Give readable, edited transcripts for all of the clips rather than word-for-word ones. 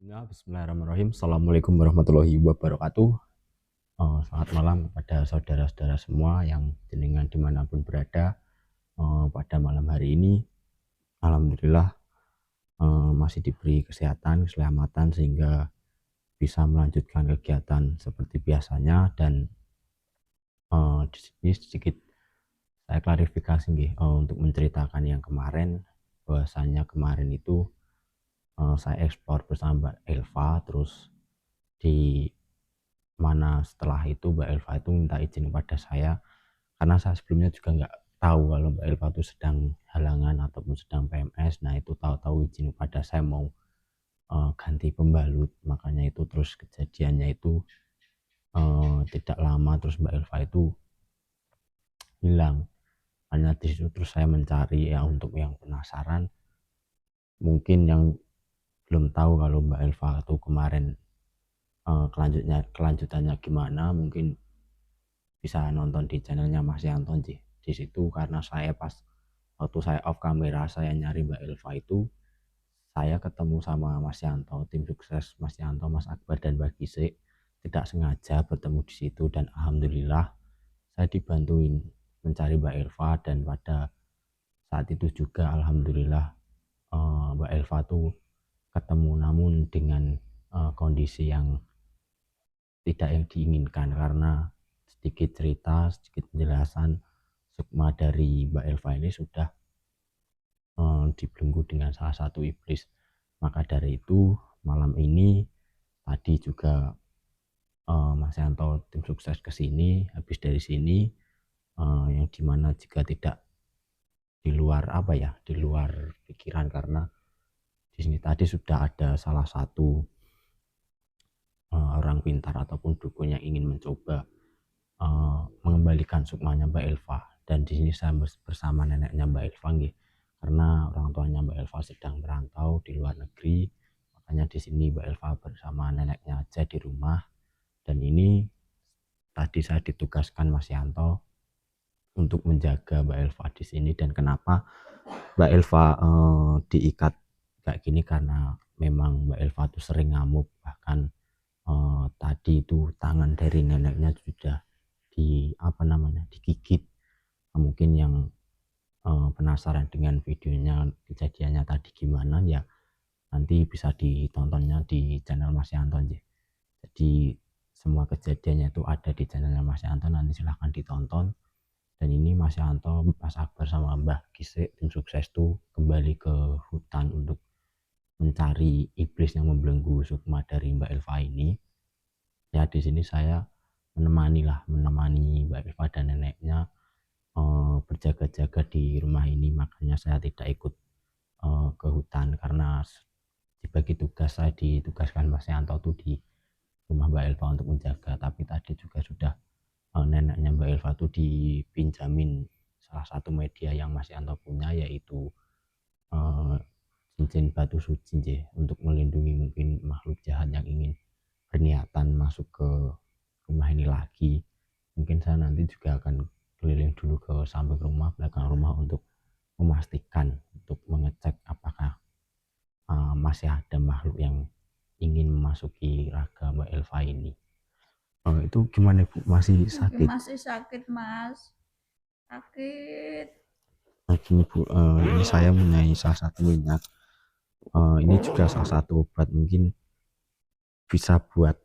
Bismillahirrahmanirrahim. Assalamualaikum warahmatullahi wabarakatuh. Selamat malam kepada saudara-saudara semua yang jenengan dimanapun berada. Pada malam hari ini, alhamdulillah masih diberi kesehatan, keselamatan sehingga bisa melanjutkan kegiatan seperti biasanya. Dan di sini sedikit saya klarifikasi untuk menceritakan yang kemarin, bahwasanya kemarin itu saya eksplor bersama Mbak Elva, terus di mana setelah itu Mbak Elva itu minta izin kepada saya, karena saya sebelumnya juga nggak tahu kalau Mbak Elva itu sedang halangan ataupun sedang PMS. Nah itu tahu-tahu izin kepada saya mau ganti pembalut, makanya itu terus kejadiannya itu tidak lama terus Mbak Elva itu hilang. Hanya di situ terus saya mencari, ya untuk yang penasaran mungkin yang belum tahu kalau Mbak Elva itu kemarin kelanjutannya gimana, mungkin bisa nonton di channelnya Mas Yanto di situ. Karena saya pas waktu saya off kamera, saya nyari Mbak Elva itu, saya ketemu sama Mas Yanto, tim sukses Mas Yanto, Mas Akbar dan Mbak Gise, tidak sengaja bertemu di situ. Dan alhamdulillah saya dibantuin mencari Mbak Elva, dan pada saat itu juga alhamdulillah Mbak Elva tuh ketemu, namun dengan kondisi yang tidak yang diinginkan. Karena sedikit cerita, sedikit penjelasan, sukma dari Mbak Elva ini sudah dibelenggu dengan salah satu iblis. Maka dari itu malam ini tadi juga Mas Yanto tim sukses ke sini, habis dari sini yang dimana jika tidak di luar di luar pikiran, karena di sini tadi sudah ada salah satu orang pintar ataupun dukun yang ingin mencoba mengembalikan sukmanya Mbak Elva. Dan di sini saya bersama neneknya Mbak Elva karena orang tuanya Mbak Elva sedang merantau di luar negeri, makanya di sini Mbak Elva bersama neneknya aja di rumah. Dan ini tadi saya ditugaskan Mas Yanto untuk menjaga Mbak Elva di sini. Dan kenapa Mbak Elva diikat kayak gini, karena memang Mbak Elva tuh sering ngamuk, bahkan tadi itu tangan dari neneknya sudah digigit. Mungkin yang penasaran dengan videonya, kejadiannya tadi gimana, ya nanti bisa ditontonnya di channel Mas Yanto. Jadi semua kejadiannya itu ada di channelnya Mas Yanto, nanti silahkan ditonton. Dan ini Mas Yanto, Mas Akbar sama Mbah Gise tim sukses tuh kembali ke hutan untuk mencari iblis yang membelenggu sukma dari Mbak Elva ini. Ya di sini saya menemani Mbak Elva dan neneknya berjaga-jaga di rumah ini. Makanya saya tidak ikut ke hutan, karena dibagi tugas, saya ditugaskan Mas Yanto tuh di rumah Mbak Elva untuk menjaga. Tapi tadi juga sudah neneknya Mbak Elva tuh dipinjamin salah satu media yang Mas Yanto punya, yaitu cincin batu suci untuk melindungi mungkin makhluk jahat yang ingin berniatan masuk ke rumah ini lagi. Mungkin saya nanti juga akan keliling dulu ke samping rumah, belakang rumah, untuk memastikan, untuk mengecek apakah masih ada makhluk yang ingin memasuki raga Mbak Elva ini. Itu gimana Bu? Masih sakit? Masih sakit Mas, sakit. Nah gini Bu, ini saya punya salah satu minyak, ini juga salah satu obat, mungkin bisa buat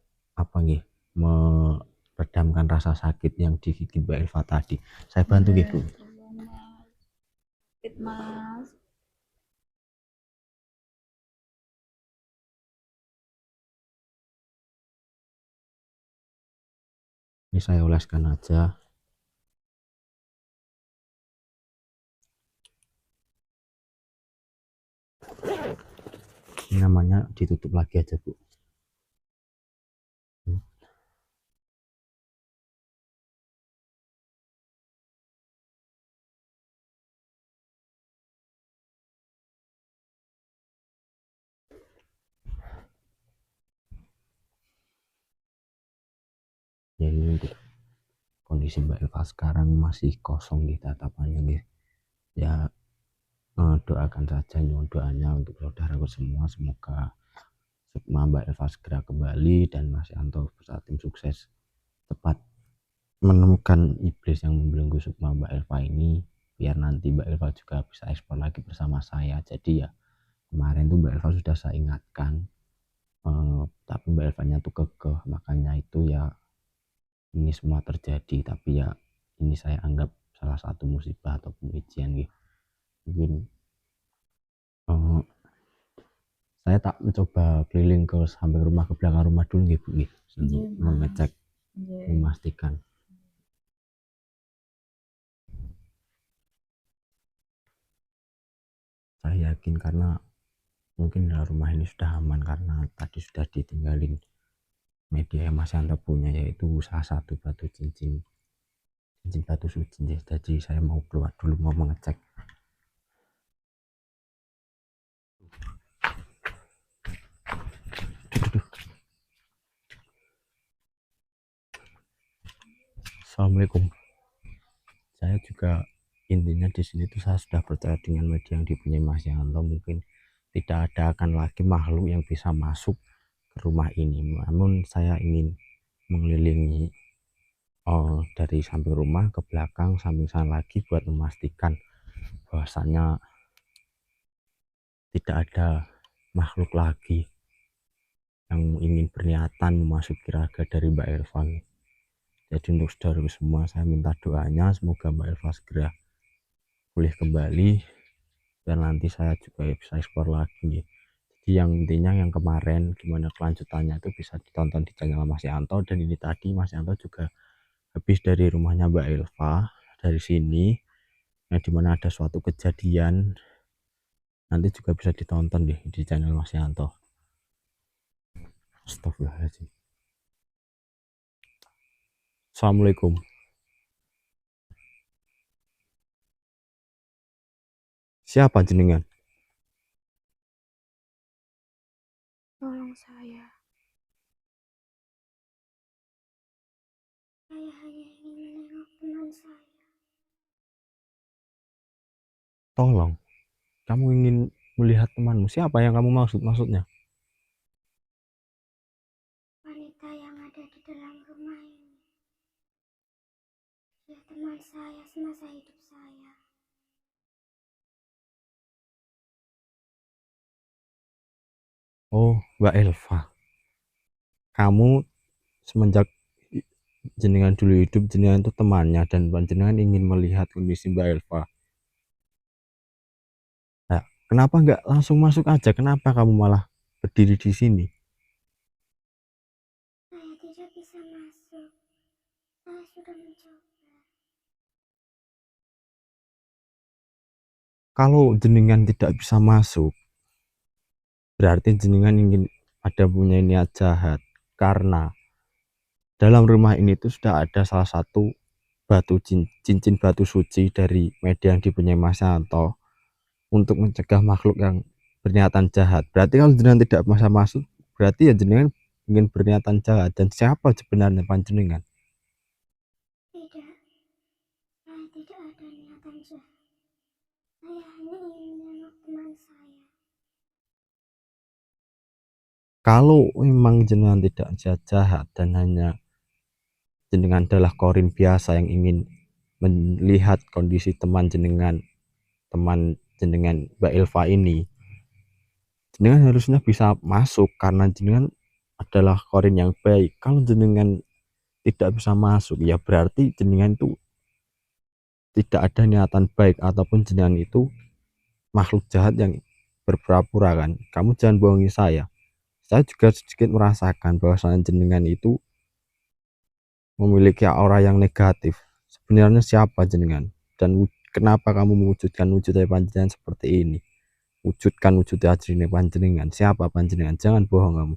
meredamkan rasa sakit yang digigit Mbak Elva tadi. Saya bantu Bu. Sakit Mas. Ini saya oleskan aja. Ini namanya ditutup lagi aja Bu. Ya ini untuk kondisi Mbak Elva sekarang masih kosong di tatapannya ya. Doakan saja, nyuwun doanya untuk saudaraku semua, semoga Sukma Mbak Elva segera kembali dan Mas Yanto beserta tim sukses cepat menemukan iblis yang membelenggu Sukma Mbak Elva ini, biar nanti Mbak Elva juga bisa ekspor lagi bersama saya. Jadi ya kemarin tuh Mbak Elva sudah saya ingatkan, tapi Mbak Elvanya tuh kekeh, makanya itu ya ini semua terjadi. Tapi ya ini saya anggap salah satu musibah ataupun ujian gitu. Mungkin saya tak mencoba keliling ke samping rumah, ke belakang rumah dulu gitu, untuk mengecek, memastikan. Saya yakin karena mungkin rumah ini sudah aman karena tadi sudah ditinggalin media yang Mas Yanto punya, yaitu salah satu batu cincin batu suci. Jadi saya mau keluar dulu, mau mengecek. Assalamualaikum. Saya juga intinya di sini tuh saya sudah percaya dengan media yang dipunyai Mas Yanto. Mungkin tidak ada akan lagi makhluk yang bisa masuk ke rumah ini. Namun saya ingin mengelilingi dari samping rumah ke belakang, samping sana lagi, buat memastikan bahwasanya tidak ada makhluk lagi yang ingin berniatan memasuki raga dari Mbak Elva. Jadi untuk saudara semua, saya minta doanya semoga Mbak Elva segera pulih kembali dan nanti saya juga bisa ekspor lagi. Jadi yang intinya yang kemarin gimana kelanjutannya itu bisa ditonton di channel Mas Yanto. Dan ini tadi Mas Yanto juga habis dari rumahnya Mbak Elva dari sini, yang dimana ada suatu kejadian, nanti juga bisa ditonton deh di channel Mas Yanto. Astagfirullahaladzim. Assalamualaikum. Siapa jenengan? Tolong saya. Saya hanya ingin menengok teman saya. Tolong, kamu ingin melihat temanmu. Siapa yang kamu maksudnya? Wanita yang ada di dalam rumah ini. Dia teman saya semasa hidup saya. Oh, Mbak Elva. Kamu semenjak jenengan dulu hidup, jenengan itu temannya, dan jenengan ingin melihat kondisi Mbak Elva. Nah, kenapa nggak langsung masuk aja? Kenapa kamu malah berdiri di sini? Saya tidak bisa masuk. Saya sudah mencoba. Kalau jenengan tidak bisa masuk, berarti jenengan ingin ada punya niat jahat. Karena dalam rumah ini tuh sudah ada salah satu batu cincin batu suci dari media yang dipunyai Mas Yanto untuk mencegah makhluk yang berniatan jahat. Berarti kalau jenengan tidak bisa masuk, berarti ya jenengan ingin berniatan jahat. Dan siapa sebenarnya panjenengan? Tidak. Saya tidak ada niatan jahat. Saya hanya ingin menengok teman saya. Kalau memang jenengan tidak jahat dan hanya jenengan adalah korin biasa yang ingin melihat kondisi teman jenengan Mbak Elva ini, jenengan harusnya bisa masuk karena jenengan adalah korin yang baik. Kalau jenengan tidak bisa masuk, ya berarti jenengan itu tidak ada niatan baik, ataupun jenengan itu makhluk jahat yang berpura-pura kan. Kamu jangan bohongi saya. Saya juga sedikit merasakan bahwa jenengan itu memiliki aura yang negatif. Sebenarnya siapa jenengan? Dan kenapa kamu mewujudkan wujud panjenengan seperti ini? Wujudkan wujud asline panjenengan. Siapa panjenengan? Jangan bohong kamu.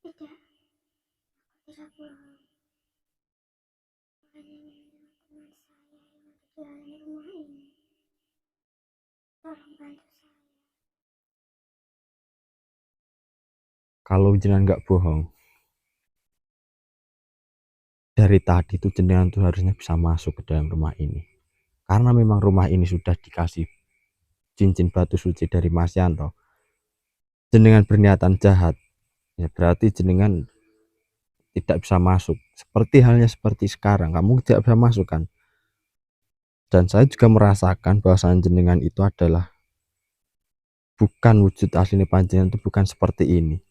Tidak. Aku tidak bohong. Aku hanya ingin menengok teman saya yang ada di dalam rumah ini. Tolong bantu saya. Kalau jenengan nggak bohong, dari tadi tuh jenengan tuh harusnya bisa masuk ke dalam rumah ini. Karena memang rumah ini sudah dikasih cincin batu suci dari Mas Yanto. jenengan berniatan jahat, ya berarti jenengan tidak bisa masuk. Seperti halnya seperti sekarang, kamu tidak bisa masuk kan. Dan saya juga merasakan bahwa jenengan itu adalah bukan wujud asli panjenengan, itu bukan seperti ini.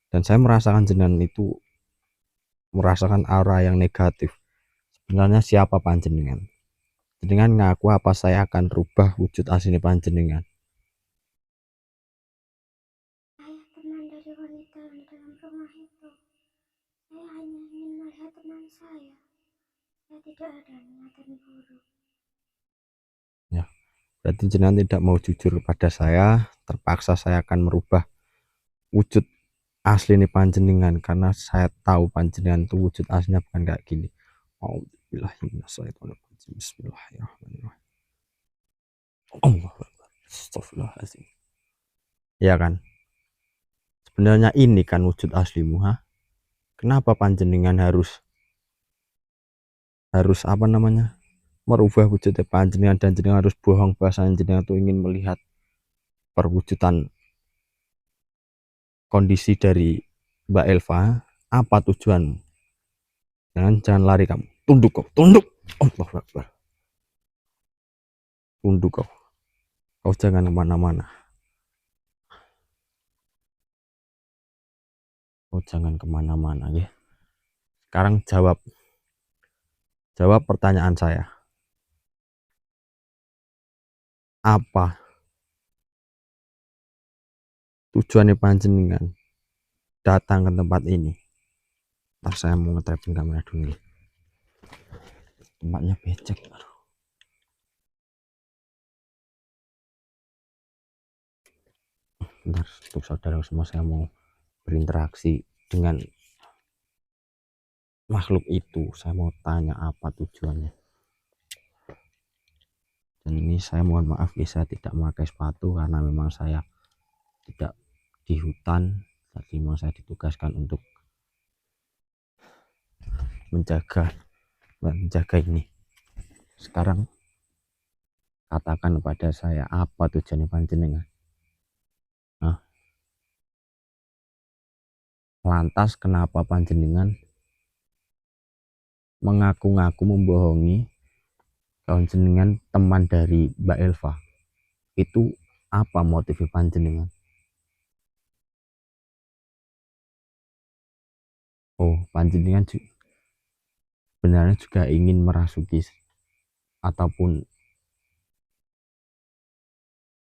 Dan saya merasakan jenengan itu merasakan aura yang negatif. Sebenarnya siapa panjenengan? Jenengan ngaku apa saya akan rubah wujud asli panjenengan? Saya teman dari wanita yang di dalam rumah itu. Saya hanya ingin melihat teman saya. Saya tidak ada niatan buruk. Ya, berarti jenengan tidak mau jujur kepada saya. Terpaksa saya akan merubah wujud asli nih panjenengan, karena saya tahu panjenengan itu wujud aslinya bukan kayak gini. Bismillahirrahmanirrahim. Astagfirullahaladzim. Ya kan, sebenarnya ini kan wujud aslimu, ha? Kenapa panjenengan harus apa namanya, merubah wujud panjenengan, dan jenengan harus bohong bahwa jenengan tuh ingin melihat perwujudan kondisi dari Mbak Elva? Apa tujuanmu? Jangan lari kamu. Tunduk kau, tunduk. Allahu Akbar. Tunduk kau. Kau jangan kemana-mana. Kau jangan kemana-mana ya. Sekarang jawab pertanyaan saya. Apa tujuannya panjenengan datang ke tempat ini? Ntar saya mau nge-trapping kamera dulu. Tempatnya becek. Bentar, untuk saudara semua, saya mau berinteraksi dengan makhluk itu. Saya mau tanya apa tujuannya. Dan ini saya mohon maaf ya, saya tidak memakai sepatu karena memang saya tidak di hutan. Tadi memang saya ditugaskan untuk menjaga ini. Sekarang katakan kepada saya, apa tujuannya panjenengan? Nah, lantas kenapa panjenengan mengaku-ngaku membohongi kalau jenengan teman dari Mbak Elva? Itu apa motif panjenengan? Oh, panjenengan sebenarnya juga ingin merasuki ataupun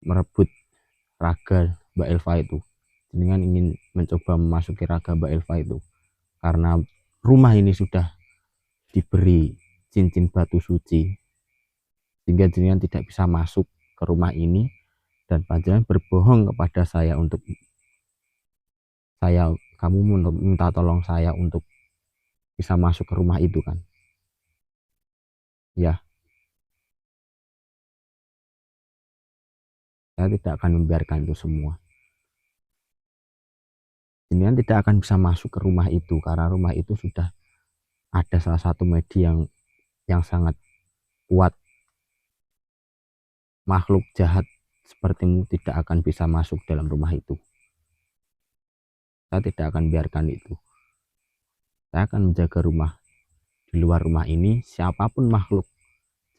merebut raga Mbak Elva itu. Jenengan ingin mencoba memasuki raga Mbak Elva itu karena rumah ini sudah diberi cincin batu suci, sehingga jenengan tidak bisa masuk ke rumah ini, dan panjenengan berbohong kepada saya untuk kamu minta tolong saya untuk bisa masuk ke rumah itu kan? Ya, saya tidak akan membiarkan itu semua. Jenengan tidak akan bisa masuk ke rumah itu karena rumah itu sudah ada salah satu media yang sangat kuat. Makhluk jahat sepertimu tidak akan bisa masuk dalam rumah itu. Saya tidak akan biarkan itu. Saya akan menjaga rumah. Di luar rumah ini, siapapun makhluk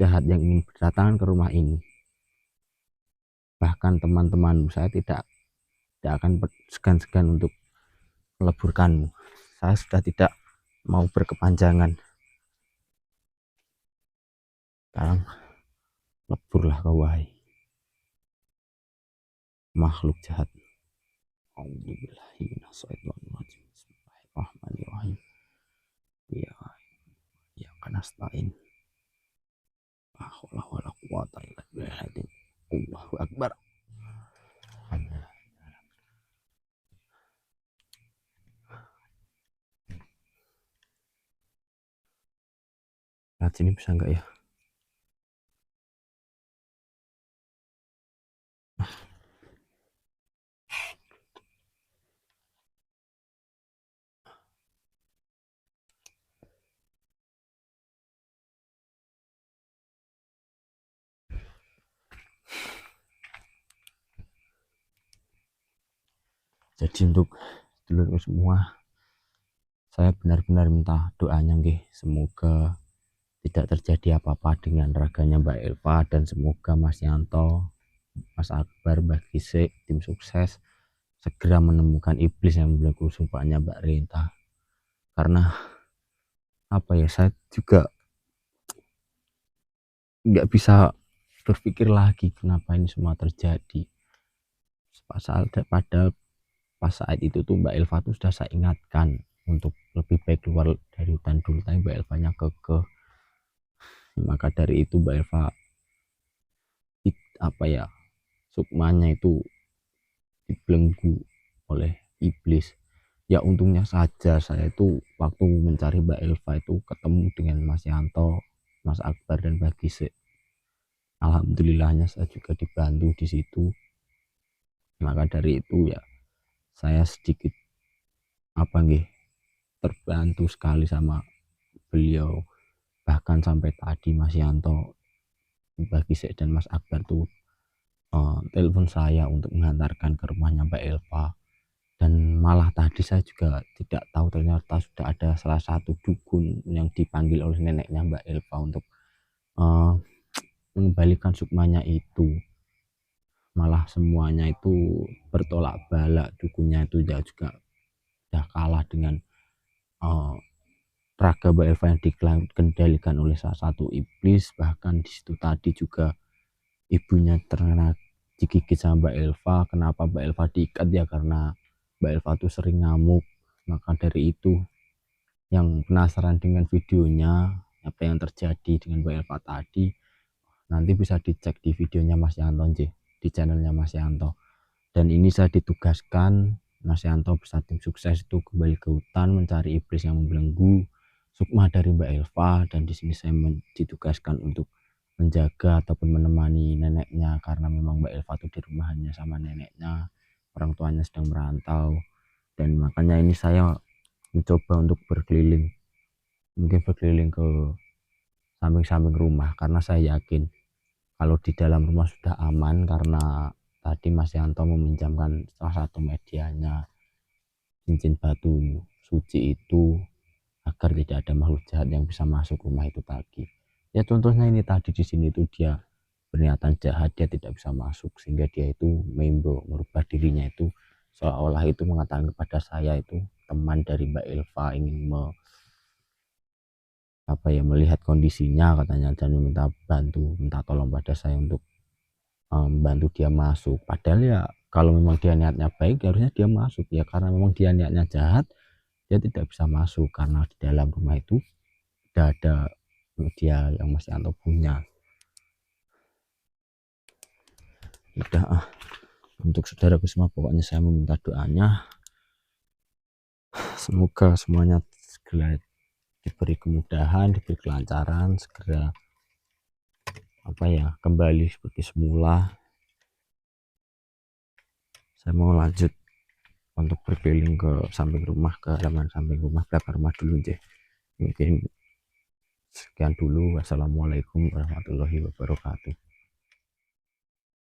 jahat yang ingin berdatangan ke rumah ini, bahkan teman-temanmu, saya tidak akan segan-segan untuk meleburkanmu. Saya sudah tidak mau berkepanjangan. Sekarang leburlah kau, wahai makhluk jahat. Bismillahirrahmanirrahim. Ya, ya kan astain. Allahu Akbar. Lihat sini bisa enggak ya? Jadi untuk dulurku semua, saya benar-benar minta doanya nggih, semoga tidak terjadi apa-apa dengan raganya Mbak Elva, dan semoga Mas Yanto, Mas Akbar, Mbak Gisik, tim sukses segera menemukan iblis yang membelenggu sumpahnya Mbak Renta. Karena apa ya, saya juga nggak bisa berpikir lagi kenapa ini semua terjadi. Padahal pas saat itu tuh Mbak Elva tuh sudah saya ingatkan untuk lebih baik keluar dari hutan dulu, tapi Mbak Elvanya kekeh. Maka dari itu Mbak Elva apa ya, sukmanya itu dibelenggu oleh iblis. Ya untungnya saja saya itu waktu mencari Mbak Elva itu ketemu dengan Mas Yanto, Mas Akbar, dan Mbak Gisik. Alhamdulillahnya saya juga dibantu di situ. Maka dari itu ya saya sedikit apa nggih, terbantu sekali sama beliau. Bahkan sampai tadi Mas Yanto, Mbak Gisik, dan Mas Akbar tuh telepon saya untuk mengantarkan ke rumahnya Mbak Elva. Dan malah tadi saya juga tidak tahu ternyata sudah ada salah satu dukun yang dipanggil oleh neneknya Mbak Elva untuk mengembalikan sukmanya itu. Malah semuanya itu bertolak balak, dukunnya itu ya juga sudah kalah dengan raga Mbak Elva yang dikendalikan oleh salah satu iblis. Bahkan di situ tadi juga ibunya terkena digigit sama Mbak Elva. Kenapa Mbak Elva diikat? Ya karena Mbak Elva tuh sering ngamuk. Maka dari itu, yang penasaran dengan videonya apa yang terjadi dengan Mbak Elva tadi, nanti bisa dicek di videonya Mas Yanto, di channelnya Mas Yanto. Dan ini saya ditugaskan, Mas Yanto bersama tim sukses itu kembali ke hutan mencari iblis yang membelenggu sukma dari Mbak Elva. Dan di sini saya ditugaskan untuk menjaga ataupun menemani neneknya, karena memang Mbak Elva tuh di rumah hanya sama neneknya, orang tuanya sedang merantau. Dan makanya ini saya mencoba untuk berkeliling, mungkin berkeliling ke samping-samping rumah, karena saya yakin kalau di dalam rumah sudah aman, karena tadi Mas Yanto meminjamkan salah satu medianya, cincin batu suci itu, agar tidak ada makhluk jahat yang bisa masuk rumah itu tadi. Ya contohnya ini tadi di sini itu dia berniatan jahat, dia tidak bisa masuk, sehingga dia itu merubah dirinya itu seolah-olah itu mengatakan kepada saya itu teman dari Mbak Elva, ingin melihat kondisinya katanya, dan minta tolong pada saya untuk membantu dia masuk. Padahal ya kalau memang dia niatnya baik harusnya dia masuk ya, karena memang dia niatnya jahat dia tidak bisa masuk, karena di dalam rumah itu tidak ada media yang Mas Yanto punya. Udah untuk saudaraku semua, pokoknya saya meminta doanya semoga semuanya segera diberi kemudahan, diberi kelancaran, segera kembali seperti semula. Saya mau lanjut untuk berkeliling ke samping rumah, ke halaman samping rumah, belakang rumah dulu deh. Mungkin sekian dulu. Wassalamualaikum warahmatullahi wabarakatuh.